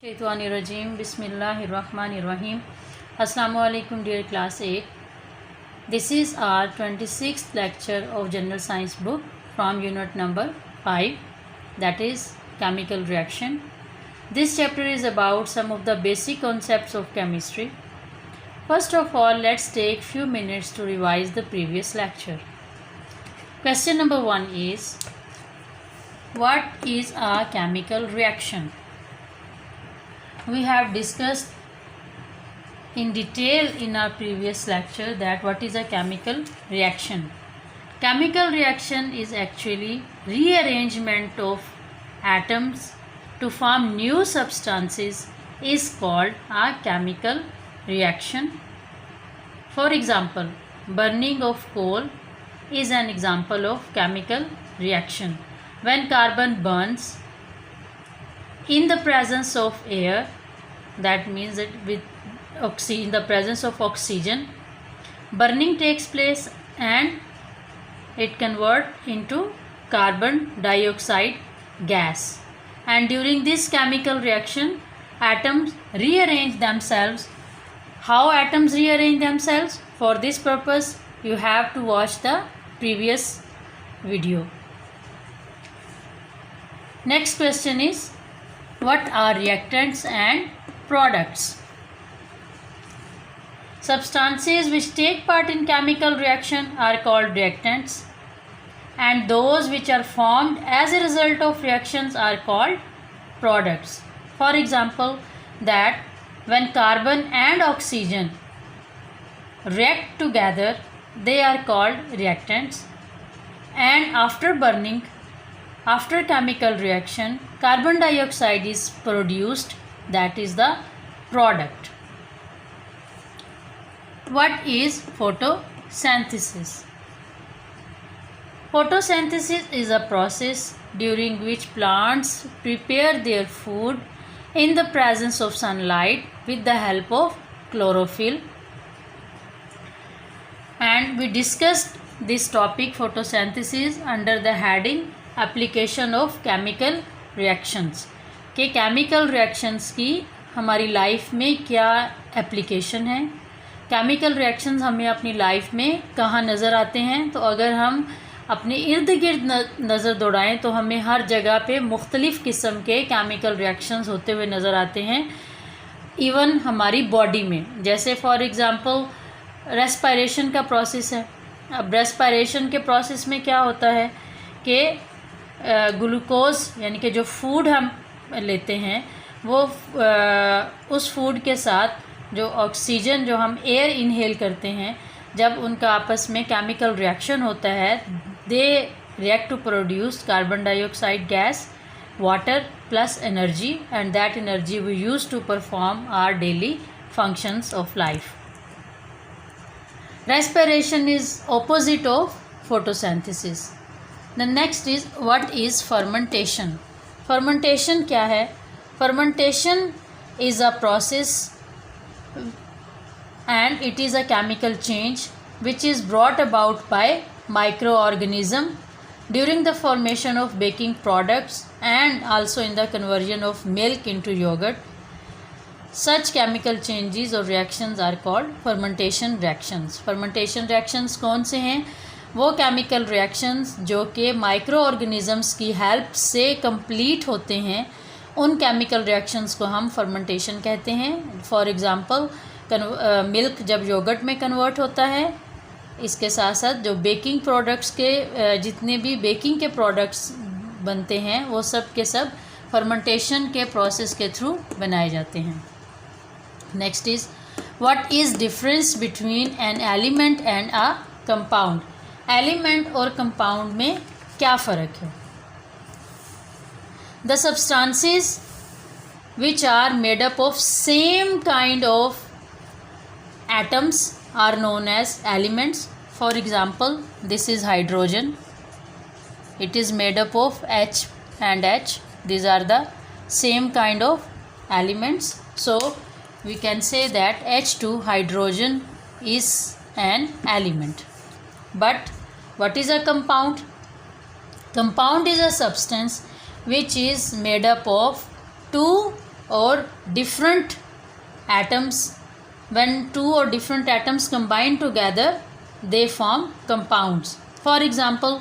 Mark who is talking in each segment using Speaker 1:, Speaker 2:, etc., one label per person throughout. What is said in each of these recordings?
Speaker 1: शैतानिर्रजीम बिस्मिल्लाहिर्रहमानिर्रहीम अस्सलामु अलैकुम dear class 8. This is our 26th lecture of general science book from unit number 5, that is chemical reaction. This chapter is about some of the basic concepts of chemistry. First of all, let's take few minutes to revise the previous lecture. Question number 1 is, what is a chemical reaction? We have discussed in detail in our previous lecture that what is a chemical reaction. Chemical reaction is actually rearrangement of atoms to form new substances is called a chemical reaction. For example, burning of coal is an example of chemical reaction. When carbon burns in the presence of air, that means that in the presence of oxygen, burning takes place and it converts into carbon dioxide gas, and during this chemical reaction atoms rearrange themselves. How atoms rearrange themselves? For this purpose you have to watch the previous video. Next question is, what are reactants and products? Substances which take part in chemical reaction are called reactants, and those which are formed as a result of reactions are called products. For example, that when carbon and oxygen react together, they are called reactants, and after burning, after chemical reaction, carbon dioxide is produced, that is the product. What is photosynthesis? Photosynthesis is a process during which plants prepare their food in the presence of sunlight with the help of chlorophyll. And we discussed this topic photosynthesis under the heading application of chemical reactions के chemical reactions की हमारी life में क्या application है, chemical reactions हमें अपनी life में कहाँ नज़र आते हैं. तो अगर हम अपने इर्द गिर्द नज़र दौड़ाएं तो हमें हर जगह पे मुख्तलिफ़ किस्म के केमिकल रिएक्शंस होते हुए नज़र आते हैं, इवन हमारी बॉडी में. जैसे फॉर एग्ज़ाम्पल रेस्पिरेशन का प्रोसेस है. अब रेस्पिरेशन के प्रोसेस में क्या होता है कि ग्लूकोज यानी कि जो फूड हम लेते हैं वो उस फूड के साथ जो ऑक्सीजन जो हम एयर इनहेल करते हैं, जब उनका आपस में केमिकल रिएक्शन होता है, they react to produce carbon dioxide gas, water plus energy, and that energy we use to perform our daily functions of life. Respiration is opposite of photosynthesis. The next is, what is fermentation? Fermentation क्या है? Fermentation is a process and it is a chemical change which is brought about by microorganism during the formation of baking products and also in the conversion of milk into yogurt. Such chemical changes or reactions are called fermentation reactions. Fermentation reactions कौन से हैं? वो chemical reactions जो कि micro organisms की help से complete होते हैं, उन केमिकल रिएक्शंस को हम फर्मेंटेशन कहते हैं. फॉर एग्ज़ाम्पल मिल्क जब योगर्ट में कन्वर्ट होता है, इसके साथ साथ जो बेकिंग प्रोडक्ट्स के जितने भी बेकिंग के प्रोडक्ट्स बनते हैं वो सब के सब फर्मेंटेशन के प्रोसेस के थ्रू बनाए जाते हैं. Next is, what is difference between an element and a compound? Element और कंपाउंड में क्या फ़र्क है? The substances which are made up of same kind of atoms are known as elements. For example, this is hydrogen. It is made up of H and H. These are the same kind of elements. So we can say that H2 hydrogen is an element. But what is a compound? Compound is a substance which is made up of two or different atoms. When two or different atoms combine together they form compounds. For example,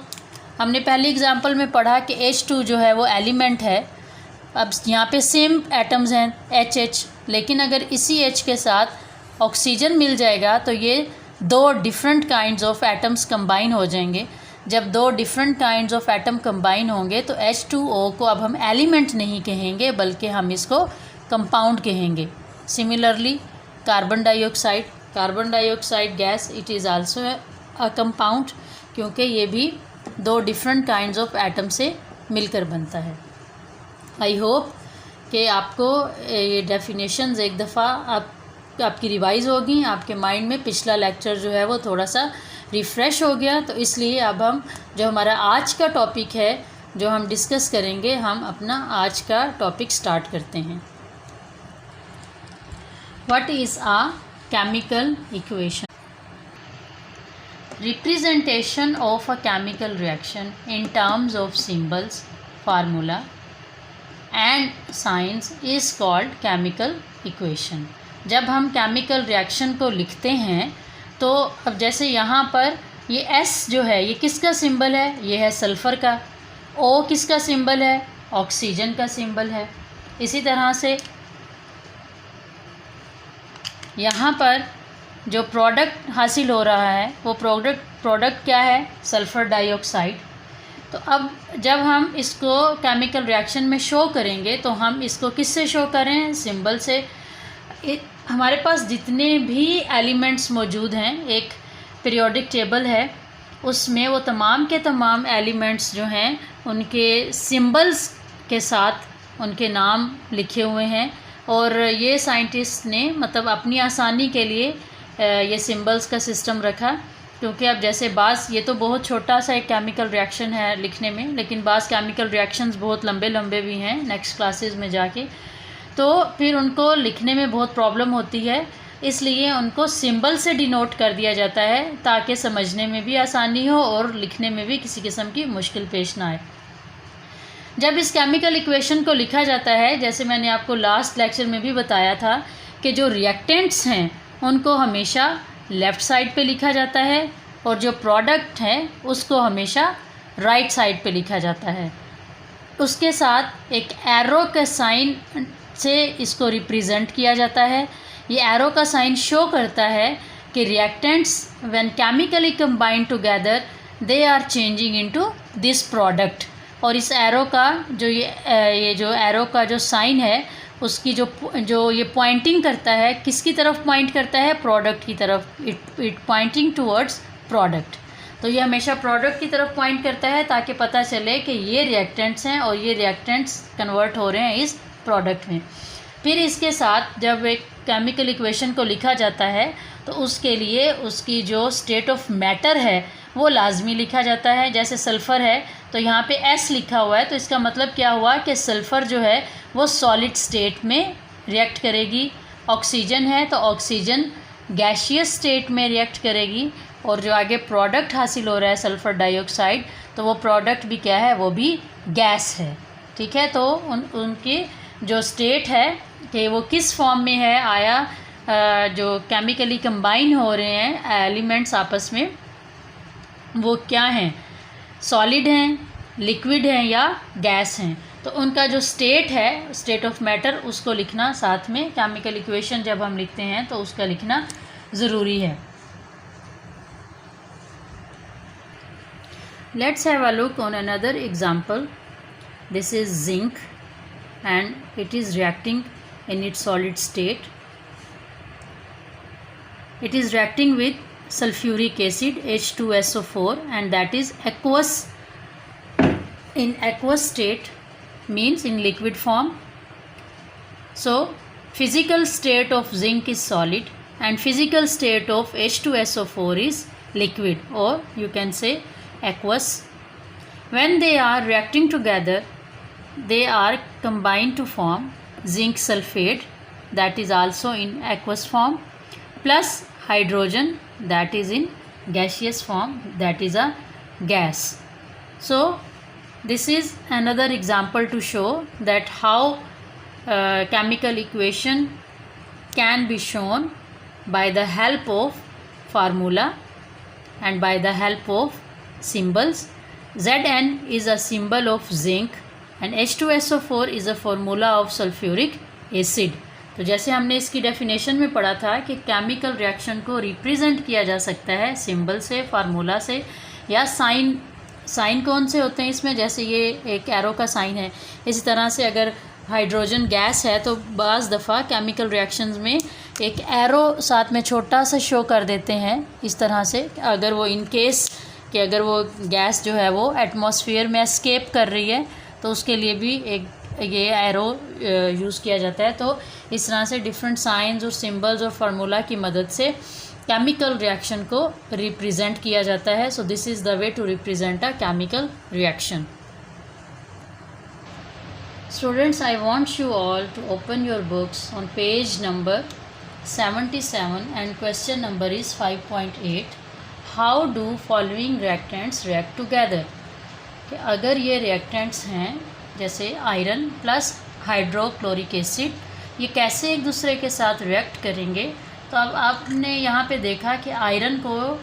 Speaker 1: हमने पहले example में पढ़ा कि H2 जो है वो element है. अब यहाँ पे सेम एटम्स हैं HH, लेकिन अगर इसी H के साथ ऑक्सीजन मिल जाएगा तो ये दो different kinds of atoms combine हो जाएंगे. जब दो different kinds of atom combine होंगे तो H2O को अब हम एलिमेंट नहीं कहेंगे बल्कि हम इसको कंपाउंड कहेंगे. Similarly carbon dioxide gas, it is also a compound, क्योंकि ये भी दो डिफरेंट काइंड्स ऑफ एटम से मिलकर बनता है. आई होप कि आपको ये डेफिनेशंस एक दफ़ा आपकी रिवाइज़ होगी, आपके माइंड में पिछला लेक्चर जो है वो थोड़ा सा रिफ़्रेश हो गया. तो इसलिए अब हम जो हमारा आज का टॉपिक है जो हम डिस्कस करेंगे, हम अपना आज का टॉपिक स्टार्ट करते हैं. What is a chemical equation? Representation of a chemical reaction in terms of symbols, formula and signs is called chemical equation. जब हम केमिकल रिएक्शन को लिखते हैं तो अब जैसे यहाँ पर ये S जो है ये किसका सिंबल है? ये है सल्फ़र का. O किसका सिंबल है? ऑक्सीजन का सिंबल है. इसी तरह से यहाँ पर जो प्रोडक्ट हासिल हो रहा है वो प्रोडक्ट क्या है? Sulphur dioxide. तो अब जब हम इसको केमिकल रिएक्शन में शो करेंगे तो हम इसको किससे शो करें? सिंबल से. हमारे पास जितने भी एलिमेंट्स मौजूद हैं, एक पीरियोडिक टेबल है, उसमें वो तमाम के तमाम एलिमेंट्स जो हैं उनके सिंबल्स के साथ उनके नाम लिखे हुए हैं. और ये साइंटिस्ट ने मतलब अपनी आसानी के लिए ये सिंबल्स का सिस्टम रखा, क्योंकि अब जैसे ये तो बहुत छोटा सा एक केमिकल रिएक्शन है लिखने में, लेकिन केमिकल रिएक्शंस बहुत लंबे लंबे भी हैं नेक्स्ट क्लासेस में जाके, तो फिर उनको लिखने में बहुत प्रॉब्लम होती है. इसलिए उनको सिंबल से डिनोट कर दिया जाता है ताकि समझने में भी आसानी हो और लिखने में भी किसी किस्म की मुश्किल पेश ना आए. जब इस केमिकल इक्वेशन को लिखा जाता है, जैसे मैंने आपको लास्ट लेक्चर में भी बताया था कि जो रिएक्टेंट्स हैं उनको हमेशा लेफ़्ट साइड पे लिखा जाता है और जो प्रोडक्ट है उसको हमेशा राइट साइड पे लिखा जाता है. उसके साथ एक एरो का साइन से इसको रिप्रेजेंट किया जाता है. ये एरो का साइन शो करता है कि reactants when chemically combined together they are changing into this product. और इस एरो का जो एरो का जो साइन है उसकी जो ये पॉइंटिंग करता है, किसकी तरफ पॉइंट करता है? प्रोडक्ट की तरफ. It pointing towards product. तो ये हमेशा प्रोडक्ट की तरफ पॉइंट करता है ताकि पता चले कि ये रिएक्टेंट्स हैं और ये रिएक्टेंट्स कन्वर्ट हो रहे हैं इस प्रोडक्ट में. फिर इसके साथ जब एक केमिकल इक्वेशन को लिखा जाता है तो उसके लिए उसकी जो स्टेट ऑफ मैटर है वो लाजमी लिखा जाता है. जैसे सल्फ़र है तो यहाँ पे S लिखा हुआ है, तो इसका मतलब क्या हुआ कि सल्फ़र जो है वो सॉलिड स्टेट में रिएक्ट करेगी. ऑक्सीजन है तो ऑक्सीजन गैशियस स्टेट में रिएक्ट करेगी. और जो आगे प्रोडक्ट हासिल हो रहा है सल्फ़र डाइऑक्साइड, तो वो प्रोडक्ट भी क्या है? वो भी गैस है. ठीक है, तो उनकी जो स्टेट है कि वो किस फॉर्म में है, आया जो केमिकली कंबाइन हो रहे हैं एलिमेंट्स आपस में, वो क्या हैं? सॉलिड हैं, लिक्विड हैं या गैस हैं. तो उनका जो स्टेट है, स्टेट ऑफ मैटर, उसको लिखना साथ में केमिकल इक्वेशन जब हम लिखते हैं तो उसका लिखना ज़रूरी है. Let's have a look on another example. This is zinc and it is reacting in its solid state. It is reacting with sulfuric acid H2SO4 and that is aqueous. In aqueous state means in liquid form. So physical state of zinc is solid and physical state of H2SO4 is liquid, or you can say aqueous. When they are reacting together, they are combined to form zinc sulfate, that is also in aqueous form, plus hydrogen, that is in gaseous form, that is a gas. So this is another example to show that how chemical equation can be shown by the help of formula and by the help of symbols. Zn is a symbol of zinc and H2SO4 is a formula of sulfuric acid. तो जैसे हमने इसकी definition में पढ़ा था कि chemical reaction को represent किया जा सकता है सिंबल से, फार्मूला से या साइन कौन से होते हैं इसमें, जैसे ये एक एरो का साइन है। इसी तरह से अगर हाइड्रोजन गैस है तो बाज़ दफ़ा केमिकल रिएक्शंस में एक एरो साथ में छोटा सा शो कर देते हैं इस तरह से, अगर वो इन केस कि अगर वो गैस जो है वो एटमॉस्फेयर में एस्केप कर रही है तो उसके लिए भी एक ये एरो यूज़ किया जाता है। तो इस तरह से डिफरेंट साइंस और सिंबल्स और फार्मूला की मदद से केमिकल रिएक्शन को रिप्रेजेंट किया जाता है। So this is the way to represent a chemical reaction. Students, I want you all to open your books on page number 77 and question number is 5.8। How do following reactants react together. कि अगर ये reactants हैं जैसे iron plus hydrochloric acid, ये कैसे एक दूसरे के साथ रिएक्ट करेंगे। तो अब आपने यहाँ पे देखा कि आयरन को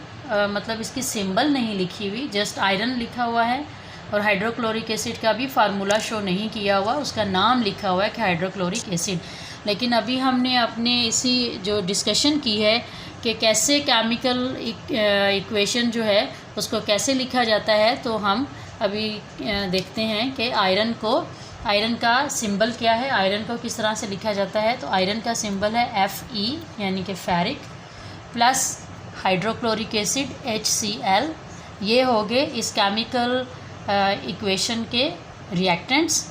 Speaker 1: मतलब इसकी सिंबल नहीं लिखी हुई, जस्ट आयरन लिखा हुआ है और हाइड्रोक्लोरिक एसिड का भी फार्मूला शो नहीं किया हुआ, उसका नाम लिखा हुआ है कि हाइड्रोक्लोरिक एसिड। लेकिन अभी हमने अपने इसी जो डिस्कशन की है कि कैसे केमिकल इक्वेशन जो है उसको कैसे लिखा जाता है, तो हम अभी देखते हैं कि आयरन का सिंबल क्या है, आयरन को किस तरह से लिखा जाता है। तो आयरन का सिंबल है Fe यानी कि ferric, plus hydrochloric acid HCl। ये हो गए इस केमिकल इक्वेशन के रिएक्टेंट्स।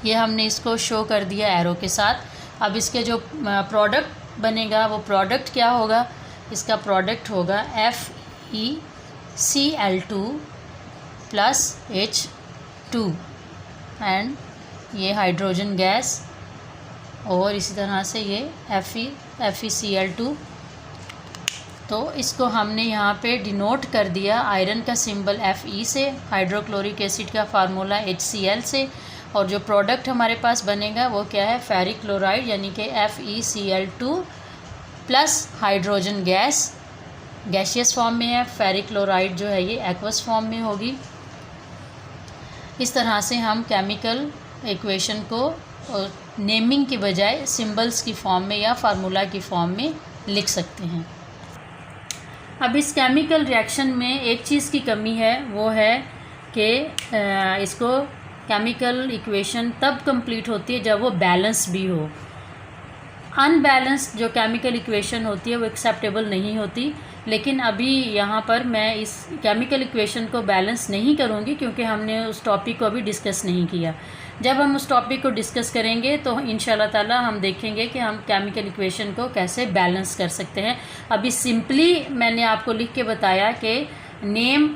Speaker 1: ये हमने इसको शो कर दिया एरो के साथ। अब इसके जो प्रोडक्ट बनेगा वो प्रोडक्ट क्या होगा, इसका प्रोडक्ट होगा FeCl2 प्लस H2 एंड ये हाइड्रोजन गैस, और इसी तरह से ये FeCl2। तो इसको हमने यहाँ पे डिनोट कर दिया आयरन का सिंबल Fe से, हाइड्रोक्लोरिक एसिड का फार्मूला HCl से, और जो प्रोडक्ट हमारे पास बनेगा वो क्या है, फेरिक क्लोराइड यानी कि FeCl2 plus hydrogen gaseous form में है। फेरिक क्लोराइड जो है ये एक्वस फॉर्म में होगी। इस तरह से हम केमिकल इक्वेशन को नेमिंग की बजाय सिंबल्स की फॉर्म में या फार्मूला की फॉर्म में लिख सकते हैं। अब इस केमिकल रिएक्शन में एक चीज़ की कमी है, वो है कि इसको केमिकल इक्वेशन तब कंप्लीट होती है जब वो बैलेंस भी हो। अनबैलेंस्ड जो केमिकल इक्वेशन होती है वो एक्सेप्टेबल नहीं होती। लेकिन अभी यहाँ पर मैं इस केमिकल इक्वेशन को बैलेंस नहीं करूँगी क्योंकि हमने उस टॉपिक को अभी डिस्कस नहीं किया। जब हम उस टॉपिक को डिस्कस करेंगे तो इंशाल्लाह ताला हम देखेंगे कि हम केमिकल इक्वेशन को कैसे बैलेंस कर सकते हैं। अभी सिंपली मैंने आपको लिख के बताया कि नेम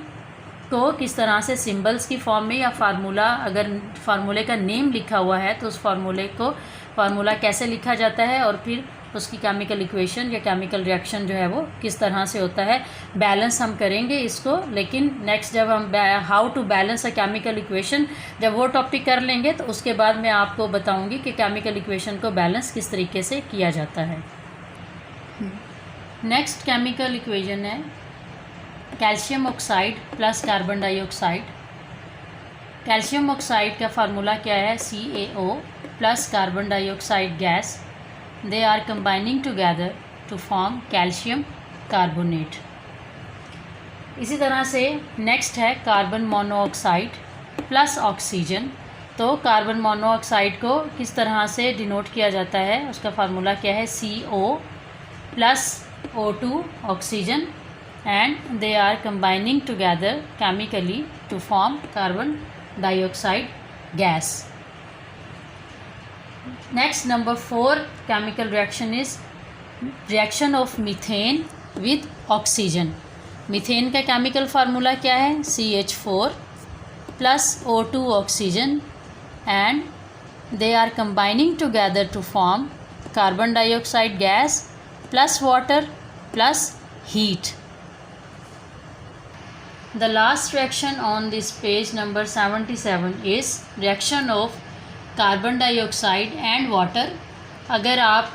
Speaker 1: को किस तरह से सिंबल्स की फॉर्म में या फार्मूला, अगर फार्मूले का नेम लिखा हुआ है तो उस फार्मूला कैसे लिखा जाता है और फिर उसकी केमिकल इक्वेशन या केमिकल रिएक्शन जो है वो किस तरह से होता है। बैलेंस हम करेंगे इसको, लेकिन नेक्स्ट जब हम how to balance a chemical equation जब वो टॉपिक कर लेंगे तो उसके बाद मैं आपको बताऊंगी कि केमिकल इक्वेशन को बैलेंस किस तरीके से किया जाता है। नेक्स्ट केमिकल इक्वेशन है calcium oxide plus carbon dioxide. Calcium oxide का फार्मूला क्या है, CaO plus carbon dioxide gas. They are combining together to form calcium carbonate। इसी तरह से नेक्स्ट है कार्बन मोनोऑक्साइड प्लस ऑक्सीजन। तो कार्बन मोनोऑक्साइड को किस तरह से डिनोट किया जाता है, उसका फार्मूला क्या है, CO plus O2 oxygen, and they are combining together chemically to form carbon dioxide gas. Next, number 4 chemical reaction is reaction of methane with oxygen। Methane का केमिकल फार्मूला क्या है, CH4 plus O2 oxygen, and they are combining together to form carbon dioxide gas plus water plus heat। The last reaction on this page number 77 is reaction of carbon dioxide and water. अगर आप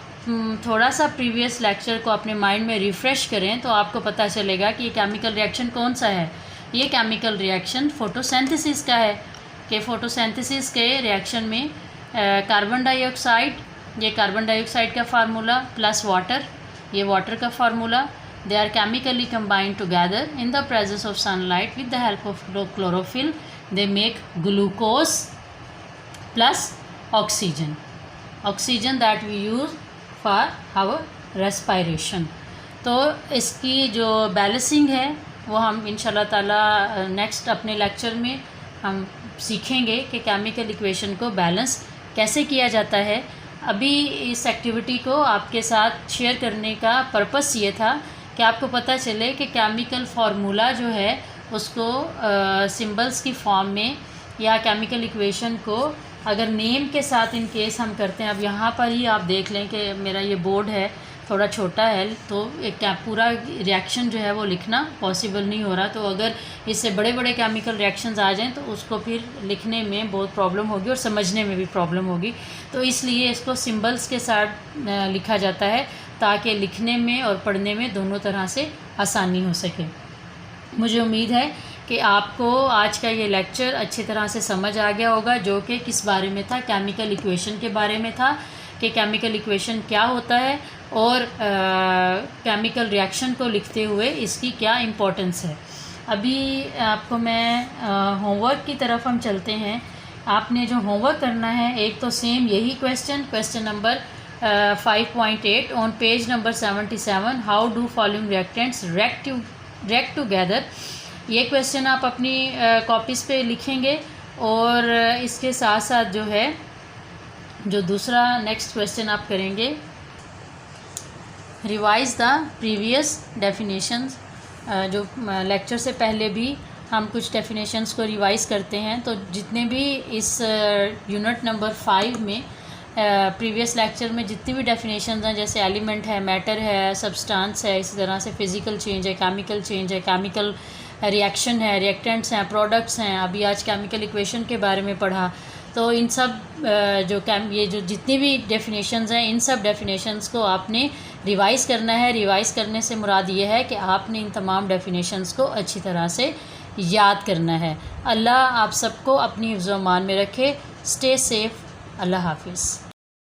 Speaker 1: थोड़ा सा previous lecture को अपने mind में refresh करें तो आपको पता चलेगा कि ये केमिकल रिएक्शन कौन सा है। ये केमिकल रिएक्शन फोटोसिंथेसिस का है कि फोटोसिंथेसिस के रिएक्शन में कार्बन डाइऑक्साइड, ये कार्बन डाइऑक्साइड का फार्मूला प्लस वाटर, ये वाटर का formula, they are chemically combined together in the presence of sunlight with the help of chlorophyll. They make glucose plus oxygen that we use for our respiration. तो इसकी जो balancing है वो हम इंशाल्लाह ताला नेक्स्ट अपने लेक्चर में हम सीखेंगे कि केमिकल इक्वेशन को बैलेंस कैसे किया जाता है। अभी इस एक्टिविटी को आपके साथ शेयर करने का पर्पस ये था कि आपको पता चले कि केमिकल फार्मूला जो है उसको सिंबल्स की फॉर्म में या केमिकल इक्वेशन को अगर नेम के साथ इन केस हम करते हैं। अब यहाँ पर ही आप देख लें कि मेरा ये बोर्ड है थोड़ा छोटा है तो एक पूरा रिएक्शन जो है वो लिखना पॉसिबल नहीं हो रहा। तो अगर इससे बड़े बड़े केमिकल रिएक्शंस आ जाएं तो उसको फिर लिखने में बहुत प्रॉब्लम होगी और समझने में भी प्रॉब्लम होगी। तो इसलिए इसको सिंबल्स के साथ लिखा जाता है ताकि लिखने में और पढ़ने में दोनों तरह से आसानी हो सके। मुझे उम्मीद है कि आपको आज का ये लेक्चर अच्छी तरह से समझ आ गया होगा, जो कि किस बारे में था, केमिकल इक्वेशन के बारे में था कि केमिकल इक्वेशन क्या होता है और केमिकल रिएक्शन को लिखते हुए इसकी क्या इम्पोर्टेंस है। अभी आपको मैं होमवर्क की तरफ हम चलते हैं। आपने जो होमवर्क करना है एक तो सेम यही question number 5.8 on page number 77, how do following reactants react together. ये क्वेश्चन आप अपनी कॉपीज़ पे लिखेंगे और इसके साथ साथ जो है जो दूसरा नेक्स्ट क्वेश्चन आप करेंगे, रिवाइज द प्रीवियस डेफिनेशंस। जो लेक्चर से पहले भी हम कुछ डेफिनेशंस को रिवाइज़ करते हैं, तो जितने भी इस यूनिट नंबर 5 में प्रीवियस लेक्चर में जितनी भी डेफिनेशंस हैं, जैसे एलिमेंट है, मैटर है, सब्सटेंस है, इसी तरह से फिज़िकल चेंज है, केमिकल चेंज है, केमिकल रिएक्शन है, रिएक्टेंट्स हैं, प्रोडक्ट्स हैं, अभी आज केमिकल इक्वेशन के बारे में पढ़ा। तो इन सब ये जो जितनी भी डेफिनेशंस हैं, इन सब डेफिनेशंस को आपने रिवाइज़ करना है। रिवाइज़ करने से मुराद ये है कि आपने इन तमाम डेफिनेशंस को अच्छी तरह से याद करना है। अल्लाह आप सबको अपनी हिफ्ज़-ओ-मान में रखे। Stay safe. अल्लाह हाफिज़।